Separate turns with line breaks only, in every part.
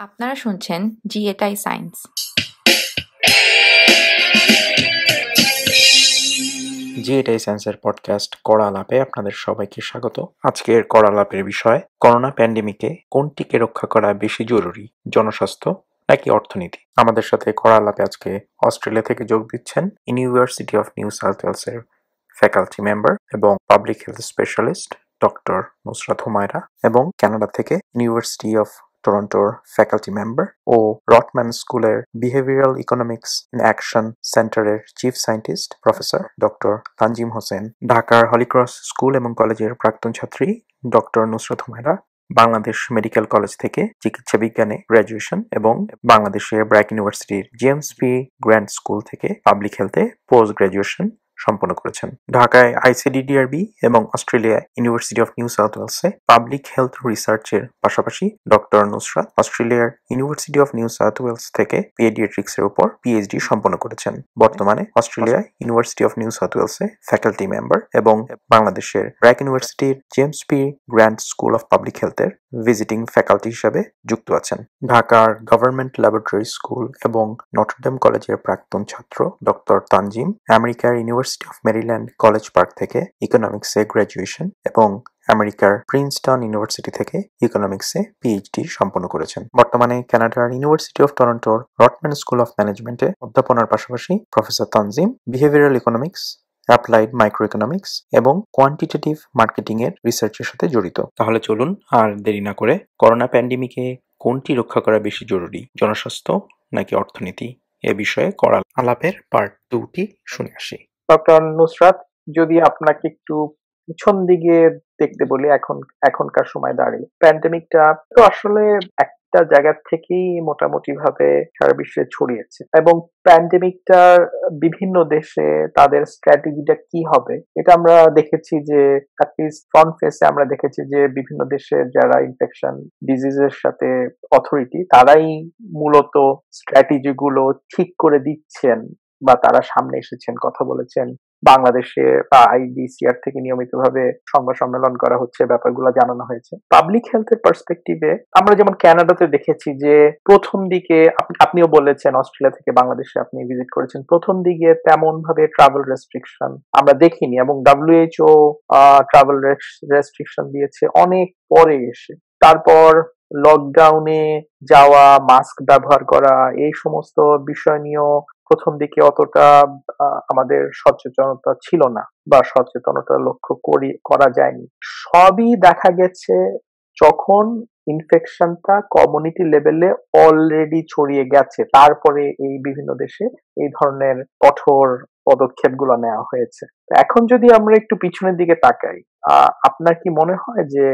আপনারা শুনছেন জিএটাই সায়েন্স।
জিএটাই সায়েন্সের পডকাস্ট কড়া আলাপে আপনাদের সবাইকে স্বাগত। আজকের কড়া আলাপের বিষয় করোনা প্যান্ডেমিকে কোনটিকে রক্ষা করা বেশি জরুরি, জনস্বাস্থ্য নাকি অর্থনীতি? আমাদের সাথে কড়া আলাপে আজকে অস্ট্রেলিয়া থেকে যোগ দিচ্ছেন ইউনিভার্সিটি অফ নিউ সাউথ ওয়েলসের ফ্যাকাল্টি মেম্বার এবং public health specialist doctor Nusrat Humaira এবং কানাডা থেকে ইউনিভার্সিটি অফ টরন্টোর ফ্যাকাল্টি মেম্বার ও রটম্যান স্কুলের বিহেভিয়ারাল ইকোনমিক্স ইন অ্যাকশন সেন্টারের chief scientist professor doctor Tanzim Hossain, ঢাকার হলিক্রস স্কুল এবং কলেজের প্রাক্তন ছাত্রী doctor Nusrat Humaira, Bangladesh medical college থেকে চিকিৎসা বিজ্ঞানে গ্র্যাজুয়েশন এবং বাংলাদেশের ব্র্যাক ইউনিভার্সিটির জেমস পি গ্র্যান্ট স্কুল থেকে পাবলিক হেলথে পোস্ট গ্র্যাজুয়েশন সম্পন্ন করেছেন। ঢাকায় আইসিডিডিআরবি এবং Australia University of New South ওয়েলসে পাবলিক হেলথ রিসার্চের পাশাপাশি ডক্টর নুসরাত অস্ট্রেলিয়ার University of New South Wales থেকে পিডিয়াট্রিক্সের উপর পিএইচডি সম্পন্ন করেছেন। বর্তমানে Australia University of New South ওয়েলসে ফ্যাকাল্টি মেম্বার এবং বাংলাদেশের ব্র্যাক ইউনিভার্সিটির James P Grant School of Public হেলথের ভিজিটিং ফ্যাকাল্টি হিসাবে যুক্ত আছেন। ঢাকার গভর্নমেন্ট ল্যাবরেটরি স্কুল এবং নটরডেম কলেজের প্রাক্তন ছাত্র ডক্টর তানজিম আমেরিকার University of Maryland college park থেকে ইকোনমিক্সে গ্র্যাজুয়েশন এবং আমেরিকার প্রিন্সটন ইউনিভার্সিটি থেকে ইকোনমিক্সে পিএইচডি সম্পন্ন করেছেন। বর্তমানে কানাডার ইউনিভার্সিটি অফ টরন্টোর রটম্যান স্কুল অফ ম্যানেজমেন্টে অধ্যাপনার পাশাপাশি professor Tanzim behavioural economics, applied micro economics এবং কোয়ান্টিটেটিভ মার্কেটিং এর রিসার্চের সাথে জড়িত। তাহলে চলুন আর দেরি না করে করোনা প্যান্ডেমিকে কোনটি রক্ষা করা বেশি জরুরি, জনস্বাস্থ্য নাকি অর্থনীতি, এ বিষয়ে কড়া আলাপের পার্ট 2টি শুনে আসি।
ডক্টর নুসরাত, যদি আপনাকে একটু পিছন দিকে দেখতে বলি, এখনকার সময় দাঁড়িয়ে প্যান্ডেমিকটা তো আসলে একটা জায়গা থেকেই মোটামুটি ভাবে সারা বিশ্বে ছড়িয়েছে এবং প্যান্ডেমিকটার বিভিন্ন দেশে তাদের স্ট্র্যাটেজিটা কি হবে এটা আমরা দেখেছি যে অ্যাটলিস্ট ফ্রন্ট ফেসে আমরা দেখেছি যে বিভিন্ন দেশের যারা ইনফেকশন ডিজিজের সাথে অথরিটি তারাই মূলত স্ট্র্যাটেজি গুলো ঠিক করে দিচ্ছেন বা তারা সামনে এসেছেন, কথা বলেছেন। বাংলাদেশে বা আইডিসিআর থেকে নিয়মিতভাবে সংবাদ সম্মেলন করা হচ্ছে, ব্যাপারগুলো জানানো হয়েছে। পাবলিক হেলথের পার্সপেক্টিভে আমরা যেমন কানাডাতে দেখেছি যে প্রথম দিকে আপনিও বলেছেন অস্ট্রেলিয়া থেকে বাংলাদেশে আপনি ভিজিট করেছেন, প্রথম দিকে তেমন ভাবে ট্রাভেল রেস্ট্রিকশন আমরা দেখিনি এবং WHO ট্রাভেল রেস্ট্রিকশন দিয়েছে অনেক পরে এসে। তারপর লকডাউনে যাওয়া, মাস্ক ব্যবহার করা, এই সমস্ত বিষয় নিয়েও প্রথম দিকে অতটা আমাদের সচেতনতা ছিল না বা সচেতনতা লক্ষ্য করা যায়নি। সবই দেখা গেছে যখন ইনফেকশনটা কমিউনিটি লেভেলে অলরেডি ছড়িয়ে গেছে, তারপরে এই বিভিন্ন দেশে এই ধরনের কঠোর পদক্ষেপগুলো নেওয়া হয়েছে। এখন যদি আমরা একটু পিছনের দিকে তাকাই, আপনার কি মনে হয় যে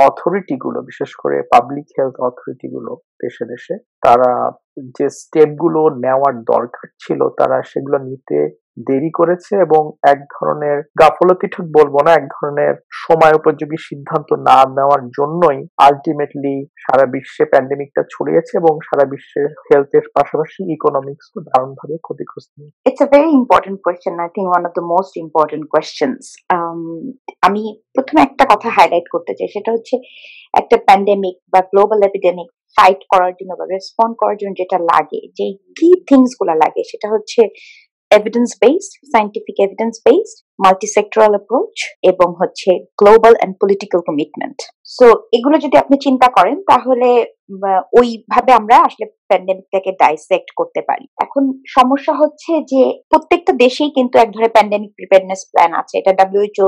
অথরিটি গুলো, বিশেষ করে পাবলিক হেলথ অথরিটি গুলো দেশে দেশে, তারা যে স্টেপ গুলো নেওয়ার দরকার ছিল তারা সেগুলো নিতে দেরি করেছে এবং এক ধরনের গাফলতি, ঠিক বলবো না, এক ধরনের সময় উপযোগী সিদ্ধান্ত না নেওয়ার জন্যই আলটিমেটলি সারা বিশ্বে প্যান্ডেমিকটা ছড়িয়েছে এবং সারা বিশ্বের হেলথের পাশাপাশি ইকোনমিক্সও দারুণভাবে ক্ষতিগ্রস্ত?
It's a very important question. I think one of the most important questions. আমি প্রথমে একটা কথা হাইলাইট করতে চাই, সেটা হচ্ছে একটা প্যান্ডেমিক বা গ্লোবাল এপিডেমিক ফাইট করার জন্য বা রেসপন্ড করার জন্য যেটা লাগে, যে কি থিংস গুলা লাগে, সেটা হচ্ছে evidence based, scientific evidence based, multisectoral approach এবং হচ্ছে global and political commitment. So এগুলো যদি আপনি চিন্তা করেন তাহলে ওইভাবে আমরা আসলে প্যান্ডেমিকটাকে ডাইসেক্ট করতে পারি। এখন সমস্যা হচ্ছে যে প্রত্যেকটা দেশেই কিন্তু এক ধরনের প্যান্ডেমিক প্রিপেয়ারনেস প্ল্যান আছে। এটা WHO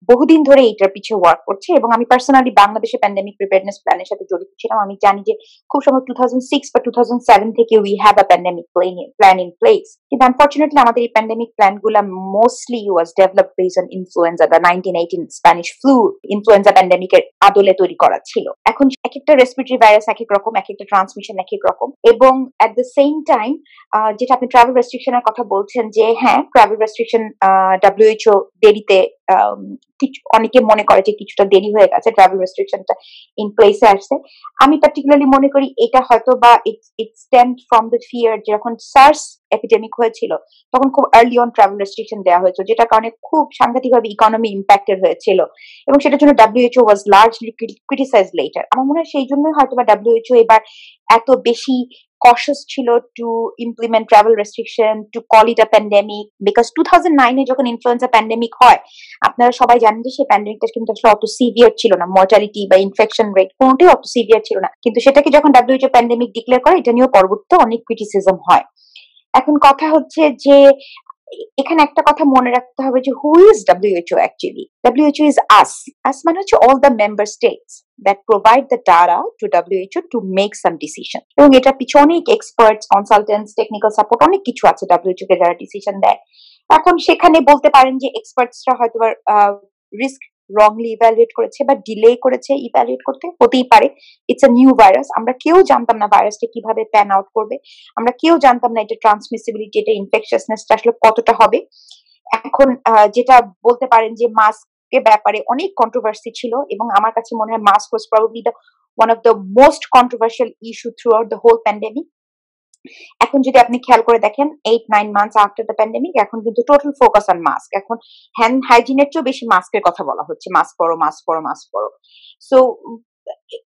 বহুদিন ধরে এইটার পিছিয়ে ওয়ার্ক করছে এবং আমি পার্সোনালি বাংলাদেশে প্যান্ডেমিক প্রিপেয়ারনেস প্ল্যানের সাথে জড়িত ছিলাম। আমি জানি যে খুব সম্ভব 2006 বা 2007 থেকে we have a pandemic plan in place, কিন্তু আনফরচুনেটলি আমাদের এই প্যান্ডেমিক প্ল্যান গুলা mostly was developed based on influenza, the 1918 Spanish flu influenza প্যান্ডেমিকের আদলে তৈরি করা ছিল। এখন এক একটা রেসপিরেটরি ভাইরাস এক এক রকম, এক একটা ট্রান্সমিশন এক এক রকম, এবং এট দ্য সেম টাইম যেটা আপনি ট্রাভেল রেস্ট্রিকশনের কথা বলছেন, যে হ্যাঁ ট্রাভেল রেস্ট্রিকশন WHO দেরিতে অনেকে মনে করে যে কিছুটা দেরি হয়ে গেছে ট্রাভেল রেস্ট্রিকশনটা ইন প্লেসে আসছে। আমি পার্টিকুলারলি মনে করি এটা হয়তো বা ইট স্টেম ফ্রম দ্য ফিয়ার, যখন সার্স এপিডেমিক হয়েছিল তখন খুব আর্লি অন ট্রাভেল রেস্ট্রিকশন দেওয়া হয়েছে, যেটার কারণে খুব সাংঘাতিকভাবে ইকোনমি ইম্প্যাক্টেড হয়েছিল এবং সেটার জন্য WHO was largely criticised letter. আমার মনে হয় সেই জন্যই হয়তো বা WHO এবার এত বেশি cautious ছিল to implement travel restriction, to call it a pandemic, because 2009 এ যখন ইনফ্লুয়েঞ্জা প্যান্ডেমিক হয় আপনারা সবাই জানেন যে সেই প্যান্ডেমিকটা কিন্তু আসলে অত সিভিয়ার ছিল না, মর্টালিটি বা ইনফেকশন রেট কোনোটাই অত সিভিয়ার ছিল না, কিন্তু সেটাকে যখন WHO প্যান্ডেমিক ডিক্লেয়ার করে এটা নিয়েও পরবর্তীতে অনেক ক্রিটিসিজম হয়। এখন কথা হচ্ছে যে এখানে একটা কথা মনে রাখতে হবে যে who is WHO actually? WHO is us মানে হচ্ছে all the member states that provide the data to WHO to make some decision, এবং এটা পিছনে অনেক এক্সপার্টস, কনসালটেন্টস, টেকনিক্যাল সাপোর্ট অনেক কিছু আছে WHO কে যারা ডিসিশন দেয়। এখন সেখানে বলতে পারেন যে এক্সপার্টসরা হয়তো রিস্ক রংলি ইভ্যালুয়েট করেছে বা ডিলে করেছে ইভ্যালুয়েট করতে, হতেই পারে। ইটস আ নিউ ভাইরাস, আমরা কেউ জানতাম না ভাইরাসটা কিভাবে প্যান আউট করবে, আমরা কেউ জানতাম না এটা ট্রান্সমিসিবিলিটি, এটা ইনফেকশাসনেসটা আসলে কতটা হবে। এখন যেটা বলতে পারেন যে মাস্কের ব্যাপারে অনেক কন্ট্রোভার্সি ছিল এবং আমার কাছে মনে হয় mask was probably the one of the most controversial issue throughout the whole pandemic. এখন যদি আপনি খেয়াল করে দেখেন 8-9 মান্থস আফটার দ্য প্যান্ডেমিক এখন কিন্তু টোটাল ফোকাস অন মাস্ক, এখন হ্যান্ড হাইজিনের চেয়েও বেশি মাস্কের কথা বলা হচ্ছে, মাস্ক পরো মাস্ক পরো মাস্ক পরো। সো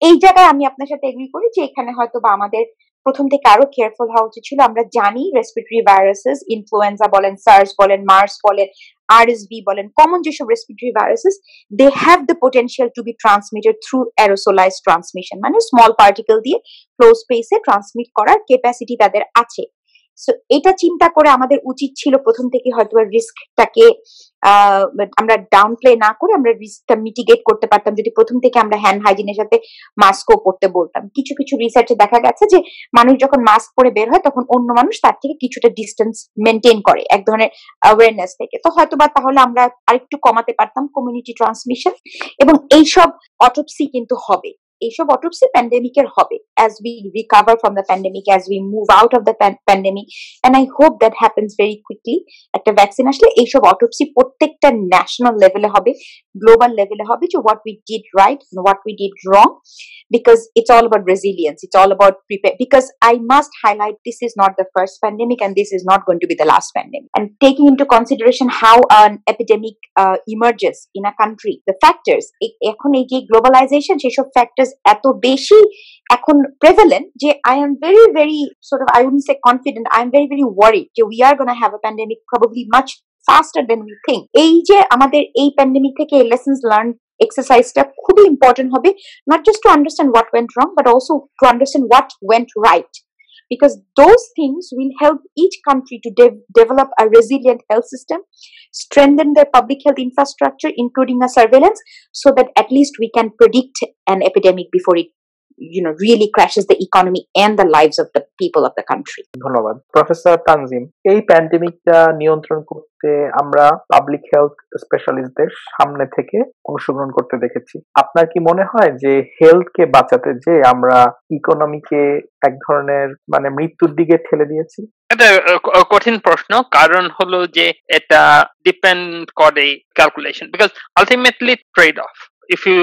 এই জায়গায় আমি আপনার সাথে এগ্রি করি যে এখানে হয়তো বা আমাদের প্রথম থেকে আরো কেয়ারফুল হওয়া উচিত ছিল। আমরা জানি রেসপিরেটরি ভাইরাসেস, ইনফ্লুয়েঞ্জা বলেন, সার্স বলেন, মার্স বলেন, RSV বলেন, কমন যেসব respiratory viruses they have the potential to be transmitted through aerosolized transmission, মানে স্মল পার্টিকেল দিয়ে ক্লোজ স্পেসে ট্রান্সমিট করার ক্যাপাসিটি তাদের আছে। সো এটা চিন্তা করে আমাদের উচিত ছিল প্রথম থেকে হয়তো রিস্কটাকে আমরা ডাউন প্লে না করে আমরা রিস্কটা মিটিগেট করতে পারতাম যদি প্রথম থেকে আমরা হ্যান্ড হাইজিনের সাথে মাস্কও পরতে বলতাম। কিছু কিছু রিসার্চে দেখা গেছে যে মানুষ যখন মাস্ক পরে বের হয় তখন অন্য মানুষ তার থেকে কিছুটা ডিস্টেন্স মেনটেন করে এক ধরনের অ্যাওয়ারনেস থেকে, তো হয়তো বা তাহলে আমরা আরেকটু কমাতে পারতাম কমিউনিটি ট্রান্সমিশন। এবং এইসব অটোপসি কিন্তু হবে, এইসব অটোপসি প্যান্ডেমিকের হবে as we recover from the pandemic, as we move out of the pandemic, and I hope that happens very quickly. একটা ভ্যাকসিন আসলে এইসব অটোপসি প্রত্যেকটা ন্যাশনাল লেভেলে হবে, গ্লোবাল লেভেলে হবে, যে what we did right and what we did wrong, because it's all about resilience, it's all about prepare, because I must highlight this is not the first pandemic and this is not going to be the last pandemic, and taking into consideration how an epidemic emerges in a country, the factors এখন এই যে globalization সেসব factors এত বেশি এখন prevalent যে I am very very sort of, I wouldn't say confident, I am very very worried যে we are going to have a pandemic probably much faster than we think. এই যে আমাদের এই প্যান্ডেমিক থেকে lessons learned এক্সারসাইজটা খুবই important হবে, not just to understand what went wrong but also to understand what went right, because those things will help each country to develop a resilient health system, strengthen their public health infrastructure including a surveillance, so that at least we can predict an epidemic before it really crashes the economy and the lives of the people of the country.
ধন্যবাদ professor Tanzim. এই প্যান্ডেমিকটা নিয়ন্ত্রণ করতে আমরা public health স্পেশালিস্টদের সামনে থেকে অংশগ্রহণ করতে দেখেছি। আপনার কি মনে হয় যে হেলথকে বাঁচাতে যে আমরা ইকোনমিকে এক ধরনের মানে মৃত্যুর দিকে ঠেলে দিয়েছি?
এটা কঠিন প্রশ্ন, কারণ হলো যে এটা ডিপেন্ড করে calculation, because ultimately trade off. If you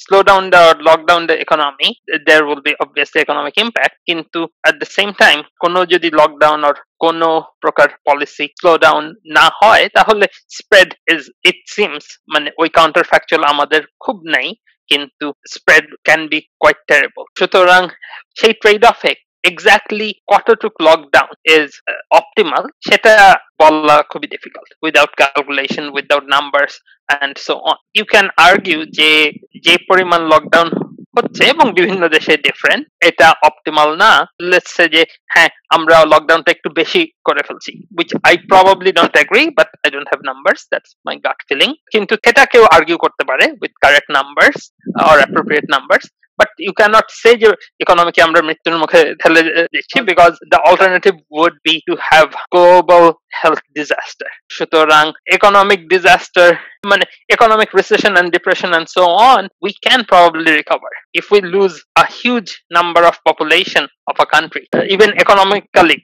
slow down the or lock down the economy, there will be obviously economic impact, কিন্তু at the same time কোনো যদি lockdown or কোনো প্রকার policy slow down না হয় তাহলে spread is, it seems, মানে ওই counterfactual আমাদের খুব নেই, কিন্তু spread can be quite terrible. সুতরাং সেই trade off exactly কতটুক lockdown is optimal সেটা বলা খুবই difficult without calculation, without numbers and so on. You can argue যে পরিমাণ লকডাউন হচ্ছে এবং বিভিন্ন দেশে ডিফারেন্ট, এটা অপটিমাল না। লেটস সে যে হ্যাঁ আমরা লকডাউনটা একটু বেশি করে ফেলছি, which I probably don't agree, but I don't have numbers, that's my gut feeling. কিন্তু সেটা কেউ আর্গিউ করতে পারে with correct numbers or appropriate numbers, but you cannot say যে ইকোনমিকে আমরা মৃত্যুর মুখে ঠেলে দিচ্ছি, because the alternative would be to have global health disaster. সুতরাং economic disaster মানে economic recession and depression and so on, we can probably recover. If we lose a huge number of population of a country, even economically,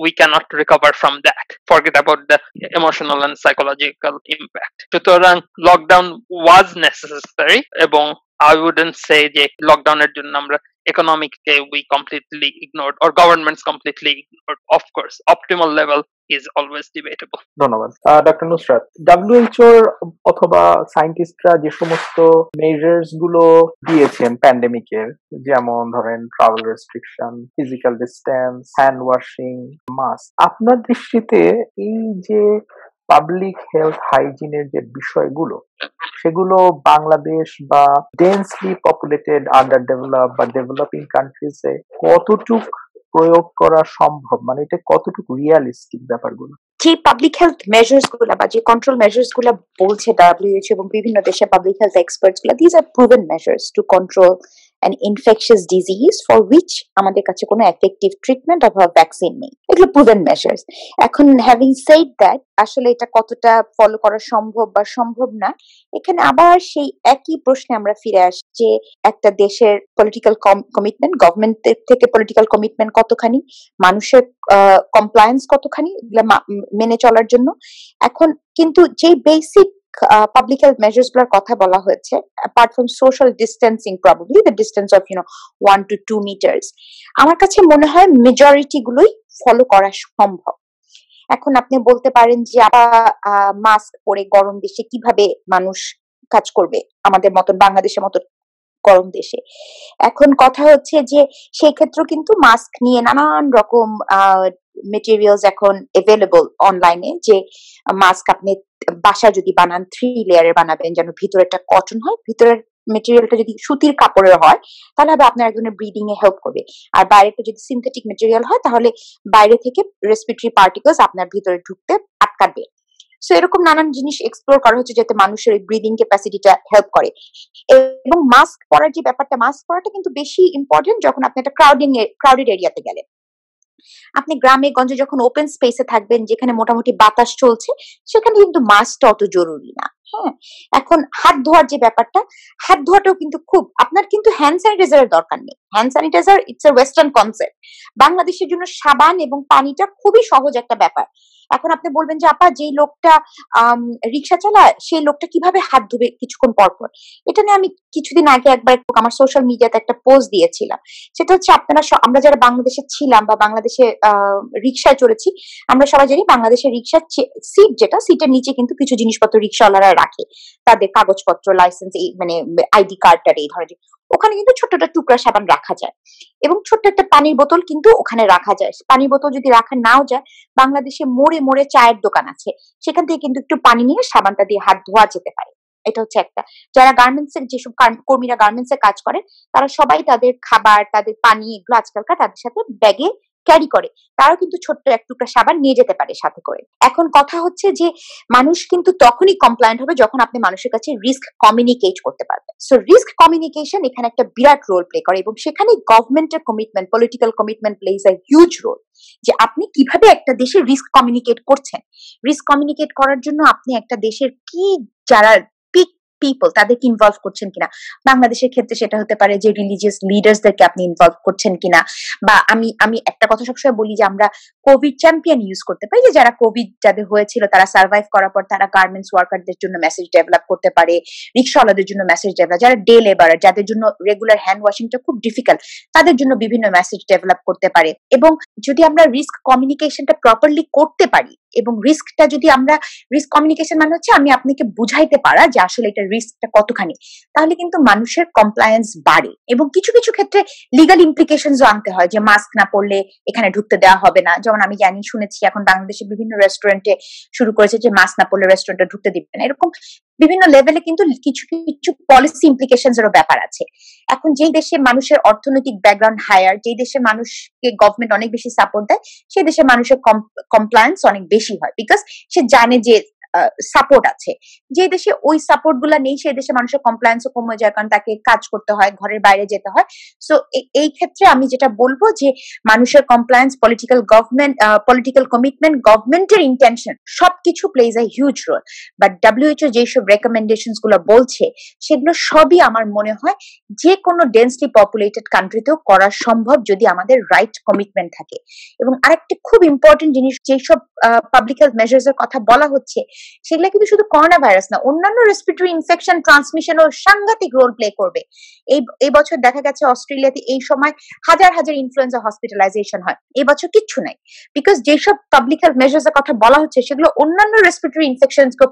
we cannot recover from that. Forget about the emotional and psychological impact. সুতরাং lockdown was necessary, এবং I wouldn't say যে লকডাউনের জন্য আমরা economic we completely ignored or governments completely ignored. Of course, optimal level is always debatable.
ধন্যবাদ doctor Nusrat. WHO অথবা সায়েন্টিস্টরা যে সমস্ত মেজার্স গুলো দিয়েছেন প্যান্ডেমিকের, যেমন ধরেন travel restriction, physical distance, hand washing, mask, আপনার দৃষ্টিতে এই যে পাবলিক হেলথ হাইজিনের যে বিষয়গুলো, সেগুলো বাংলাদেশ বা ডেন্সলি পপুলেটেড আন্ডার ডেভেলপ বা ডেভেলপিং কান্ট্রিজে কতটুক প্রয়োগ করা সম্ভব, মানে এটা কতটুকু রিয়ালিস্টিক ব্যাপারগুলো?
যে পাবলিক হেলথ মেজার্স গুলা বা যে কন্ট্রোল মেজার্স গুলা বলছে WHO এবং বিভিন্ন দেশে পাবলিক হেলথ এক্সপার্টস গুলা, this are proven measures to control an infectious disease for which আমাদের কাছে কোনো এফেক্টিভ ট্রিটমেন্ট অথবা ভ্যাকসিন নেই। এগুলো প্রুভেন মেজার্স। এখন হ্যাভিং সেড দ্যাট, আসলে এটা কতটা ফলো করা সম্ভব বা সম্ভব না, এখানে আবার সেই একই প্রশ্নে আমরা ফিরে আসি যে একটা দেশের পলিটিক্যাল কমিটমেন্ট, গভর্নমেন্টের থেকে পলিটিক্যাল কমিটমেন্ট কতখানি, মানুষের কমপ্লায়েন্স কতখানি মেনে চলার জন্য। এখন কিন্তু যে বেসিক public health measures গুলোর কথা বলা হয়েছে, apart from social distancing, probably the distance of 1 to 2 meters, আমার কাছে মনে হয় মেজরিটি গুলোই ফলো করা সম্ভব। এখন আপনি বলতে পারেন যে মাস্ক পরে গরম দেশে কিভাবে মানুষ কাজ করবে, আমাদের মতন বাংলাদেশের মতো গরম দেশে। এখন কথা হচ্ছে যে সেই ক্ষেত্রে কিন্তু মাস্ক নিয়ে নানান রকম মেটেরিয়ালস এখন এভেলেবল অনলাইনে, যে মাস্ক আপনি বাসা যদি বানান 3 লেয়ারের বানাবেন, যেন ভিতরেরটা কটন হয়, ভিতরের মেটেরিয়ালটা যদি সুতির কাপড়ের হয় তাহলে আপনার একজনের ব্রিদিং এ হেল্প করবে, আর বাইরেটা যদি সিনথেটিক মেটেরিয়াল হয় তাহলে বাইরে থেকে রেসপিরেটরি পার্টিকেলস আপনার ভিতরে ঢুকতে আটকাবে। সো এরকম নানান জিনিস এক্সপ্লোর করা হচ্ছে যাতে মানুষের ব্রিদিং ক্যাপাসিটিটা হেল্প করে। এবং মাস্ক পরার যে ব্যাপারটা, মাস্ক পরাটা কিন্তু বেশি ইম্পর্টেন্ট যখন আপনি একটা ক্রাউডেড এরিয়াতে গেলেন। আপনি গ্রামে গঞ্জে যখন ওপেন স্পেসে থাকবেন, যেখানে মোটামুটি বাতাস চলছে, সেখানে কিন্তু মাস্কটা অত জরুরি না। হ্যাঁ, এখন হাত ধোয়ার যে ব্যাপারটা, হাত ধোয়াটাও কিন্তু খুব, আপনার কিন্তু হ্যান্ড স্যানিটাইজারের দরকার নেই। Hand sanitiser it's a western concept. বাংলাদেশের জন্য সাবান এবং পানিটা খুবই সহজ একটা ব্যাপার। এখন আপনি বলবেন যে আপা, যেই লোকটা রিক্সা চালায় সেই লোকটা কিভাবে হাত ধুবে কিছুক্ষণ পর পর? এটা নিয়ে আমি কিছুদিন আগে একবার আমার সোশ্যাল মিডিয়াতে একটা পোস্ট দিয়েছিলাম। সেটা হচ্ছে আমরা যারা বাংলাদেশে ছিলাম বা বাংলাদেশে রিক্সায় চড়েছি, আমরা সবাই জানি বাংলাদেশের রিক্সার সিট, যেটা সিটের নিচে কিন্তু কিছু জিনিসপত্র রিক্সাওয়ালারা রাখে, তাদের কাগজপত্র, লাইসেন্স, মানে আইডি কার্ডটার এই ধরনের। ওখানে কিন্তু ছোট্ট একটা টুকরা সাবান রাখা যায় এবং ছোট্ট একটা পানির বোতল কিন্তু ওখানে রাখা যায়। পানির বোতল যদি রাখা নাও যায়, বাংলাদেশে মোড়ে মোড়ে চায়ের দোকান আছে, সেখান থেকে কিন্তু একটু পানি নিয়ে সাবানটা দিয়ে হাত ধোয়া যেতে পারে। এটা হচ্ছে একটা। যারা গার্মেন্টস এর, যেসব কর্মীরা গার্মেন্টস এ কাজ করেন, তারা সবাই তাদের খাবার, তাদের পানি, এগুলো আজকালকার তাদের সাথে ব্যাগে ক্যারি করে, তারাও কিন্তু ছোট্ট এক টুকরা সাবান নিয়ে যেতে পারে সাথে করে। এখন কথা হচ্ছে যে মানুষ কিন্তু তখনই কমপ্লায়েন্ট হবে যখন আপনি মানুষের কাছে রিস্ক কমিউনিকেট করতে পারবেন। সো রিস্ক কমিউনিকেশন এখানে একটা বিরাট রোল প্লে করে, এবং সেখানে গভর্নমেন্টের commitment, political commitment plays a huge role. যে আপনি কিভাবে একটা দেশের রিস্ক কমিউনিকেট করছেন, রিস্ক কমিউনিকেট করার জন্য আপনি একটা দেশের কি যারা পিপল তাদেরকে ইনভলভ করছেন কিনা। বাংলাদেশের ক্ষেত্রে সেটা হতে পারে যে রিলিজিয়াস লিডার্সদেরকে আপনি ইনভলভ করছেন কিনা, বা আমি একটা কথা সবসময় বলি যে আমরা কোভিড চ্যাম্পিয়ন ইউজ করতে পারি, যে যারা কোভিড যাদের হয়েছিল তারা সার্ভাইভ করার পর তারা গার্মেন্টস ওয়ার্কারদের জন্য মেসেজ ডেভেলপ করতে পারে, রিক্সাওয়ালাদের জন্য মেসেজ ডেভেলপ, যারা ডে লেবার, যাদের জন্য রেগুলার হ্যান্ড ওয়াশিংটা খুব ডিফিকাল্ট, তাদের জন্য বিভিন্ন মেসেজ ডেভেলপ করতে পারে। এবং যদি আমরা রিস্ক কমিউনিকেশনটা প্রপারলি করতে পারি, এবং রিস্কটা যদি আমরা, রিস্ক কমিউনিকেশন মানে হচ্ছে আমি আপনাকে বুঝাইতে পারা যে আসলে এটা রিস্কটা কতখানি, তাহলে কিন্তু মানুষের কমপ্লায়েন্স বাড়ে। এবং কিছু কিছু ক্ষেত্রে লিগাল ইমপ্লিকেশনস আনতে হয়, যে মাস্ক না পরলে এখানে ঢুকতে দেওয়া হবে না। যেমন আমি জানি, শুনেছি এখন বাংলাদেশে বিভিন্ন রেস্টুরেন্টে শুরু করেছে যে মাস্ক না পরলে রেস্টুরেন্টে ঢুকতে দিবে না। এরকম বিভিন্ন লেভেলে কিন্তু কিছু কিছু পলিসি ইমপ্লিকেশনস এরও ব্যাপার আছে। এখন যেই দেশে মানুষের অর্থনৈতিক ব্যাকগ্রাউন্ড হায়ার, যেই দেশে মানুষকে গভর্নমেন্ট অনেক বেশি সাপোর্ট দেয়, সেই দেশে মানুষের কমপ্লায়েন্স অনেক বেশি হয়, বিকজ সে জানে যে সাপোর্ট আছে। যে দেশে ওই সাপোর্ট গুলা নেই সেই দেশে মানুষের কমপ্লায়েন্সও কমে যায়, কারণ তাকে কাজ করতে হয়, ঘরের বাইরে যেতে হয়। সো এই ক্ষেত্রে আমি যেটা বলবো যে মানুষের কমপ্লায়েন্স, পলিটিক্যাল কমিটমেন্ট, গভর্নমেন্টের ইন্টেনশন সবকিছু plays a huge role. But WHO যেসব রেকমেন্ডেশনস গুলো বলছে সেগুলো সবই আমার মনে হয় যে কোনো ডেন্সলি পপুলেটেড কান্ট্রিতেও করা সম্ভব যদি আমাদের রাইট কমিটমেন্ট থাকে। এবং আরেকটা খুব ইম্পর্টেন্ট জিনিস, যেসব পাবলিক হেলথ মেজার্স এর কথা বলা হচ্ছে সেগুলো কিন্তু শুধু করোনা ভাইরাস না, অন্যান্য রেসপিরেটরি ইনফেকশন ট্রান্সমিশনও সাংঘাতিক রোল প্লে করবে। এই বছর দেখা গেছে অস্ট্রেলিয়াতে এই সময় হাজার হাজার ইনফ্লুয়েঞ্জা হসপিটালাইজেশন হয়, এই বছর কিচ্ছু নাই। বিকজ যেসব পাবলিক হেলথ মেজার্স এর কথা বলা হচ্ছে সেগুলো অন্যান্য রেসপিরেটরি ইনফেকশনস কে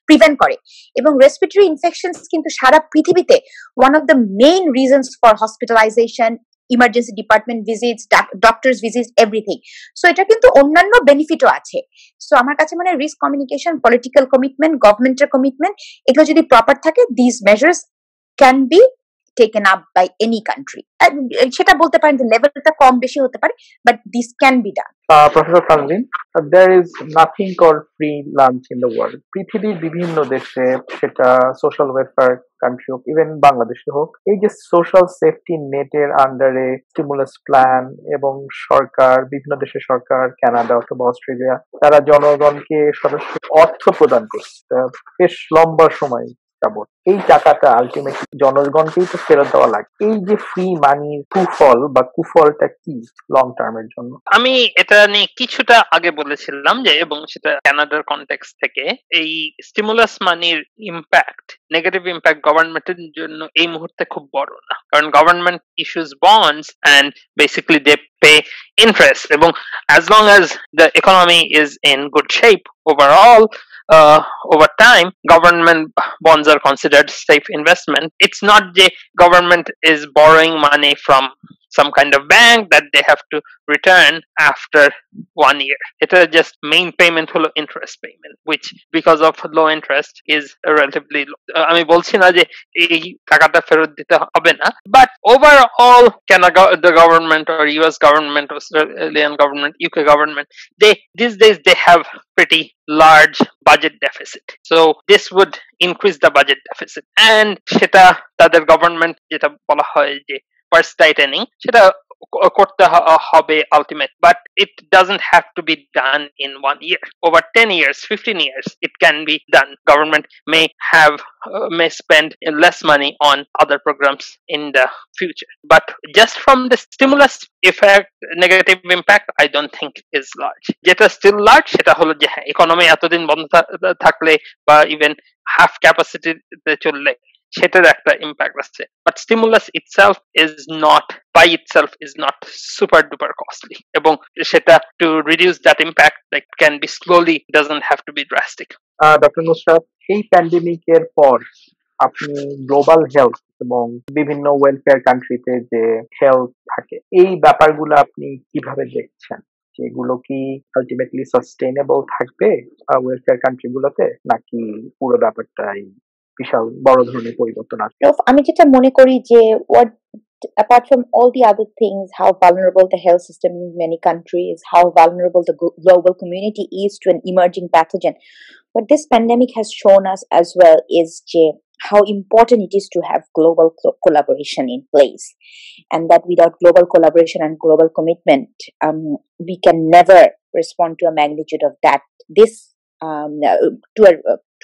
প্রিভেন্ট করে। এবং রেসপিরেটরি ইনফেকশনস কিন্তু সারা পৃথিবীতে one of the main reasons for hospitalisation, emergency department visits, doctors visits, everything. So এটা কিন্তু অন্যান্য বেনিফিটও আছে। সো আমার কাছে মানে রিস্ক কমিউনিকেশন, পলিটিক্যাল কমিটমেন্ট, গভর্নমেন্টের কমিটমেন্ট, এগুলো যদি প্রপার থাকে, this measures can be taken up by any country. সেটা বলতে পারেন যে লেভেলটা কম বেশি হতে পারে, but this can be done.
Professor Tanzin, there is nothing called free lunch in the world. পৃথিবীর বিভিন্ন দেশে, সেটা সোশ্যাল ওয়েলফেয়ার কান্ট্রি হোক, ইভেন বাংলাদেশে হোক, এই যে সোশ্যাল সেফটি নেটের আন্ডারে স্টিমুলাস প্ল্যান এবং সরকার, বিভিন্ন দেশের সরকার, কানাডা অথবা অস্ট্রেলিয়া, তারা জনগণকে সরাসরি অর্থ প্রদান করছে বেশ লম্বা সময় যাবত। এই টাকাটা আলটিমেটলি জনগণকেই তো ফেরত দেওয়া লাগে। এই যে ফ্রি মানির কুফল বা কুফলটা কি লং টার্মের জন্য?
আমি এটা নিয়ে কিছুটা আগে বলেছিলাম যে, এবং সেটা কানাডার কনটেক্সট থেকে, এই স্টিমুলাস মানির ইম্প্যাক্ট, নেগেটিভ ইম্প্যাক্ট গভর্নমেন্টের জন্য এই মুহূর্তে খুব বড় না, কারণ government issues bonds and basically they pay interest, এবং as long as the economy is in good shape overall, over time, government bonds are considered safe investment. It's not the government is borrowing money from some kind of bank that they have to return after 1 year. It is just main payment holo interest payment, which because of low interest is relatively low. আমি বলছি না যে এই টাকাটা ফেরত দিতে হবে না, but overall the government or US government, Australian government, UK government, these days they have pretty large budget deficit. So this would increase the budget deficit, and সেটা তাদের গভর্নমেন্ট যেটা বলা হয় যে purse tightening, সেটা করতে হবে ultimate, but it doesn't have to be done in 1 year. Over 10 years, 15 years, it can be done. Government may spend less money on other programs in the future, but just from the stimulus effect, negative impact, I don't think is large. যেটা still large, সেটা হলো যে economy এতদিন বন্ধ থাকলে বা even half capacity তে চললে সেটার একটা ইম্প্যাক্ট আসছে, but stimulus itself is not super duper costly, এবং সেটা to reduce that impact like can be slowly, doesn't have to be drastic.
Doctor Nusrat, এই প্যান্ডেমিকের পর আপনি গ্লোবাল হেলথ এবং বিভিন্ন ওয়েলফেয়ার কান্ট্রিতে যে হেলথ থাকে, এই ব্যাপারগুলো আপনি কিভাবে দেখছেন? যেগুলো কি আলটিমেটলি সাস্টেইনেবল থাকবে ওয়েলফেয়ার কান্ট্রিগুলোতে, নাকি পুরো ব্যাপারটাই বিশাল বড় ধরনের পরিবর্তন আসবে?
আমি যেটা মনে করি যে apart from all the other things, how vulnerable the health system in many countries, how vulnerable the global community is to an emerging pathogen, what this pandemic has shown us as well is how important it is to have global collaboration in place, and that without global collaboration and global commitment, we can never respond to a magnitude of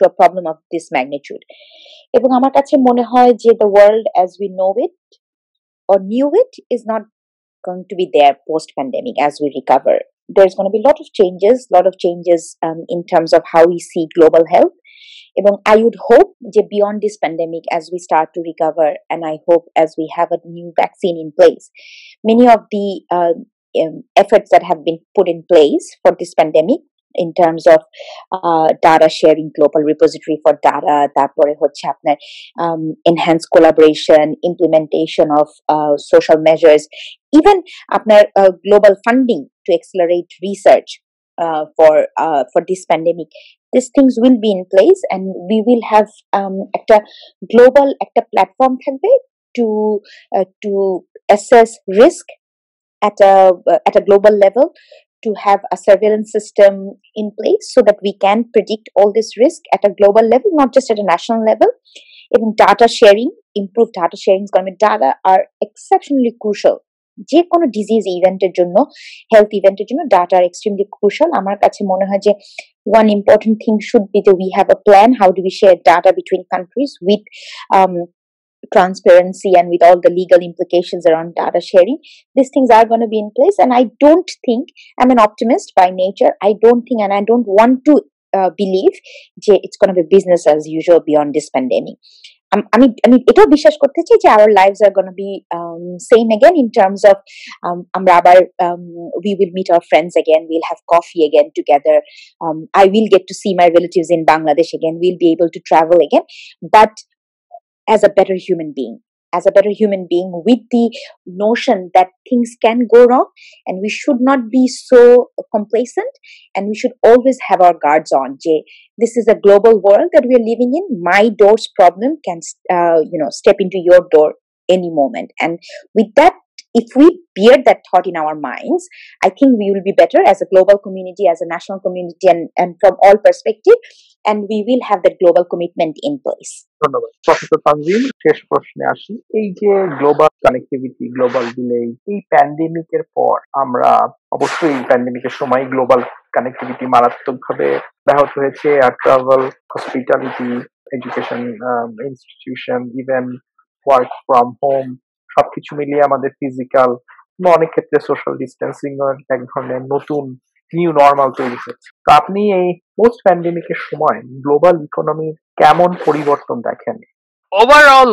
to a problem of this magnitude. এবং আমার কাছে মনে হয় যে the world as we know it or knew it is not going to be there post pandemic. As we recover, there's going to be a lot of changes in terms of how we see global health. এবং I would hope that beyond this pandemic, as we start to recover, and I hope as we have a new vaccine in place, many of the efforts that have been put in place for this pandemic in terms of data sharing, global repository for data, তারপরে হচ্ছে আপনার enhanced collaboration, implementation of social measures, even আপনার global funding to accelerate research for this pandemic. These things will be in place, and we will have একটা global একটা platform থাকবে to assess risk at a global level, to have a surveillance system in place so that we can predict all this risk at a global level, not just at a national level. Even data sharing, improved data sharing, data are exceptionally crucial. যে কোনো disease ইভেন্টের জন্য, health ইভেন্টের জন্য data are extremely crucial. আমার কাছে মনে হয় যে one important thing should be that we have a plan. How do we share data between countries with transparency and with all the legal implications around data sharing? These things are going to be in place, and I don't think, I'm an optimist by nature, I don't think and I don't want to believe যে it's going to be business as usual beyond this pandemic. আমি এটাও বিশ্বাস করতে চাই যে our lives are going to be same again in terms of আমরা আবার we will meet our friends again, we'll have coffee again together, I will get to see my relatives in Bangladesh again, we'll be able to travel again, but as a better human being, with the notion that things can go wrong and we should not be so complacent, and we should always have our guards on. This is a global world that we are living in. My door's problem can step into your door any moment, and with that, if we bear that thought in our minds, I think we will be better as a global community, as a national community, and from all perspective, and we will have that global commitment in place.
ধন্যবাদ professor Tanzim. শেষ প্রশ্নে আসি। এই যে global connectivity, global village, এই প্যান্ডেমিকের পর আমরা অবশ্যই প্যান্ডেমিকের সময় গ্লোবাল কানেক্টিভিটি মারাত্মকভাবে ব্যাহত হয়েছে। Air travel, hospitality, education institution, even work from home, সবকিছু মিলিয়ে আমাদের ফিজিক্যাল, অনেক ক্ষেত্রে সোশ্যাল ডিস্টেন্সিং এর এক ধরনের নতুন নিউ নর্মাল তৈরি হচ্ছে। তো আপনি এই পোস্ট প্যান্ডেমিকের সময় গ্লোবাল ইকোনমির কেমন পরিবর্তন দেখেন?
Overall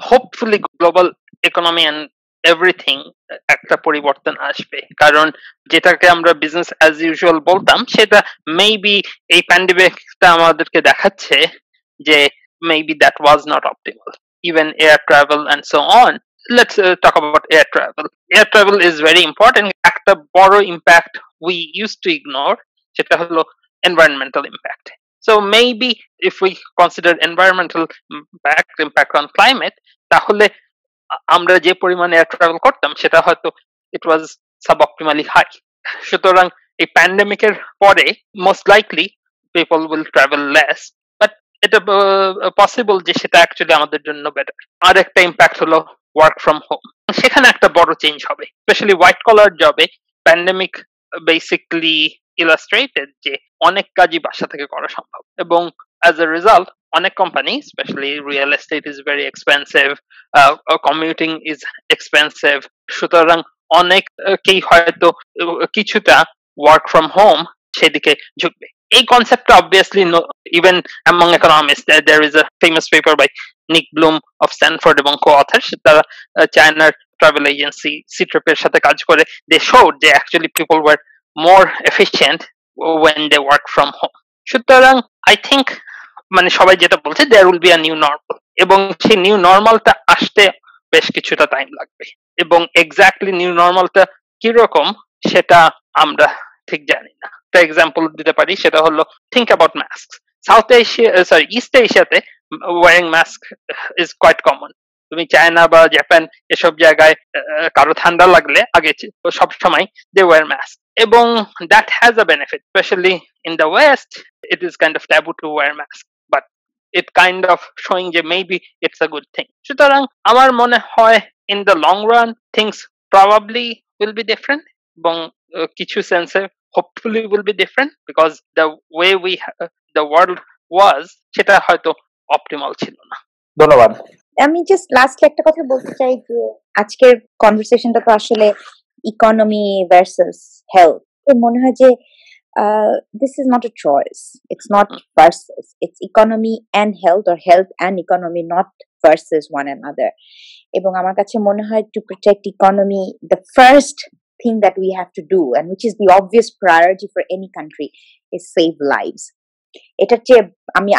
hopefully global economy and everything একটা পরিবর্তন আসবে, কারণ যেটাকে আমরা বিজনেস অ্যাজ ইউজুয়াল বলতাম সেটা মেবি এই প্যান্ডেমিকটা আমাদেরকে দেখাচ্ছে যে maybe that was not optimal. Even air travel and so on. Let's talk about air travel. Air travel is very important. একটা বড় impact we used to ignore, সেটা হলো environmental impact. So maybe if we consider environmental impact on climate, তাহলে আমরা যে পরিমাণে air travel করতাম সেটা হয়তো it was suboptimally high. সুতরাং এই প্যান্ডেমিকের পরে most likely people will travel less, এটা পসিবল যে সেটা অ্যাকচুয়ালি আমাদের জন্য বেটার। আর একটা ইম্প্যাক্ট হলো ওয়ার্ক ফ্রম হোম, সেখানে একটা বড় চেঞ্জ হবে, স্পেশালি হোয়াইট কলার জবে। প্যান্ডেমিক বেসিক্যালি ইলাস্ট্রেটেড যে অনেক কাজই বাসা থেকে করা সম্ভব, এবং অ্যাজ এ রেজাল্ট অনেক company, specially real estate is very expensive, commuting is expensive, সুতরাং অনেককেই হয়তো কিছুটা ওয়ার্ক ফ্রম হোম সেদিকে ঝুঁকবে। এই কনসেপ্টটা obviously even among economists, there is a famous paper by Nick Bloom of Stanford এবং co-authors, তারা চায়নার ট্রাভেল এজেন্সি সিট্রিপ এর সাথে কাজ করে they showed that actually people were more efficient when they work from home. সুতরাং I think মানে সবাই যেটা বলছে there will be a new normal, এবং সেই নিউ নরমালটা আসতে বেশ কিছুটা টাইম লাগবে, এবং এক্স্যাক্টলি নিউ নরমালটা কিরকম সেটা আমরা ঠিক জানি না। একটা এক্সাম্পল দিতে পারি, সেটা হলো think about mask. South Asia, East এশিয়াতে wearing mask is quite common. তুমি চায়না বা জাপান এসব জায়গায় কারো ঠান্ডা লাগলে আগে সব সময় দে ওয়্যার মাস্ক, এবং that has a benefit. Specially in the West it is kind of taboo to wear mask, but it kind of showing যে maybe it's a good thing. সুতরাং আমার মনে হয় in the long run things probably will be different, এবং কিছু সেন্সে hopefully will be different, because the way the world was সেটা হয়তো অপটিমাল ছিল না।
ধন্যবাদ।
আমি জাস্ট লাস্টলি একটা কথা বলতে চাই যে আজকের কনভারসেশনটা তো আসলে ইকোনমি ভার্সেস হেলথ। তো মনে হয় যে this is not a choice, it's not versus, it's economy and health, or health and economy, not versus one another. এবং আমার কাছে মনে হয় to protect economy, the first thing that we have to do, and which is the obvious priority for any country, is save lives. এটা যে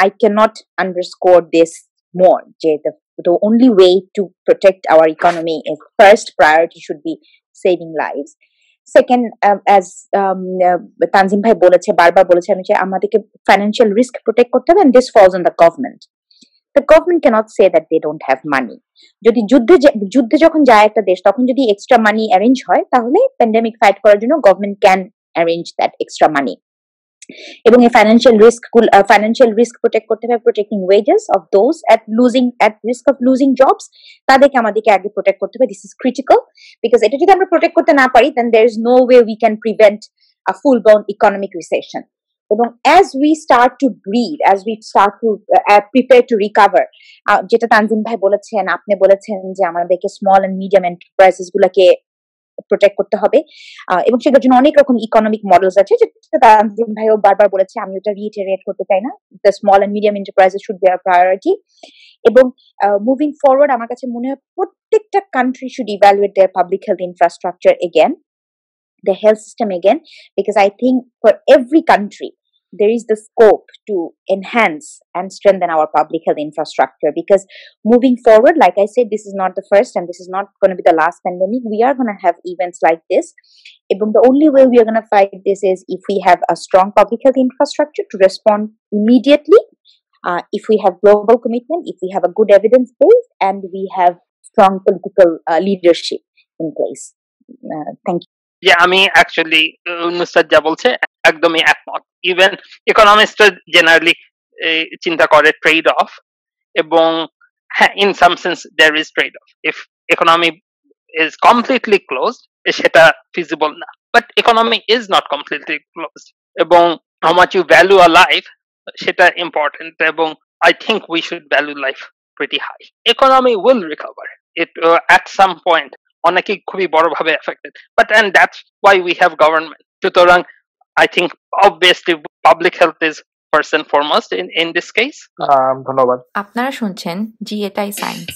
I cannot underscore this more, যে the only way to protect our economy is first priority should be saving lives. Second, as Tanzim ভাই বলেছে, বারবার বলেছে, আমি যে আমাদেরকে ফাইন্যান্সিয়াল রিস্ক প্রোটেক্ট করতে হবে, and this falls on the government. The government cannot say that they don't have money. যদি যুদ্ধে যখন যায় একটা দেশ, তখন যদি এক্সট্রা মানি অ্যারেঞ্জ হয়, তাহলে প্যান্ডেমিক ফাইট করার জন্য government can arrange that extra money. এবং এই financial risk protect করতে হবে, protecting wages of those at risk of losing jobs, তাদেরকে আমাদেরকে আগে protect করতে হবে. This is critical because এটা যদি আমরা protect করতে না পারি, then there is no way we can prevent a full-blown economic recession. এবং as we start to breathe, as we start to prepare to recover, যেটা তানজিম ভাই বলেছেন, আপনি বলেছেন যে আমাদেরকে স্মল এন্ড মিডিয়াম এন্টারপ্রাইজেস গুলাকে প্রোটেক্ট করতে হবে, এবং সেটার জন্য অনেক রকম ইকোনমিক মডেলস আছে যেটা তানজিম ভাইও বারবার বলেছে, আমি ওটা রিইটারেট করতে চাই না। The small and medium enterprises should be our priority. এবং মুভিং ফরওয়ার্ড আমার কাছে মনে হয় প্রত্যেকটা country should evaluate their public health infrastructure again, the health system again, because I think for every country there is the scope to enhance and strengthen our public health infrastructure, because moving forward, like I said, this is not the first and this is not going to be the last pandemic. We are going to have events like this, and the only way we are going to fight this is if we have a strong public health infrastructure to respond immediately, if we have global commitment, if we have a good evidence base, and we have strong political leadership in place. Thank you.
আমি actually Nusrat যা বলছে একদমই একমত। Even ইকোনমিস্টরা generally চিন্তা করে trade off, এবং হ্যাঁ, in some sense there is trade off. If economy is completely closed, সেটা ফিজিবল না, but economy is not completely closed, এবং how much you value a life সেটা ইম্পর্টেন্ট, এবং I think we should value life pretty high. Economy will recover it at some point, অনেকেই খুবই বড়ভাবে affected, but and that's why we have government. সুতরাং I think obviously public health is first and foremost in this case.
ধন্যবাদ।
আপনারা শুনছেন জি এটাই science.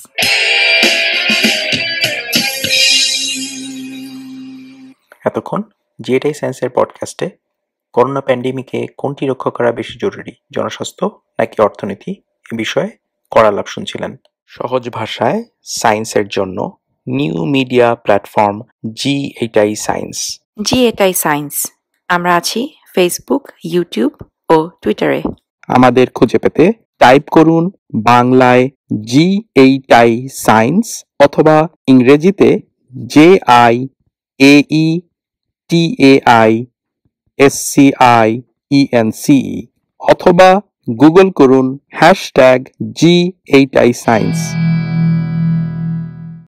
এতক্ষণ জি এটাই সায়েন্সের পডকাস্টে করোনা প্যান্ডেমিকে কোনটি রক্ষা করা বেশি জরুরি, জনস্বাস্থ্য নাকি অর্থনীতি, এ বিষয়ে কড়ালাপ শুনছিলেন। সহজ ভাষায় সায়েন্সের জন্য নিউ মিডিয়া প্ল্যাটফর্ম জি এটাই সায়েন্স।
জি এটাই সায়েন্স, আমরা আছি ফেসবুক, ইউটিউব ও টুইটারে।
আমাদের খুঁজে পেতে টাইপ করুন বাংলায় জি এইটাই সায়েন্স অথবা ইংরেজিতে JIAETAISCIENCE, অথবা গুগল করুন #G8I Science।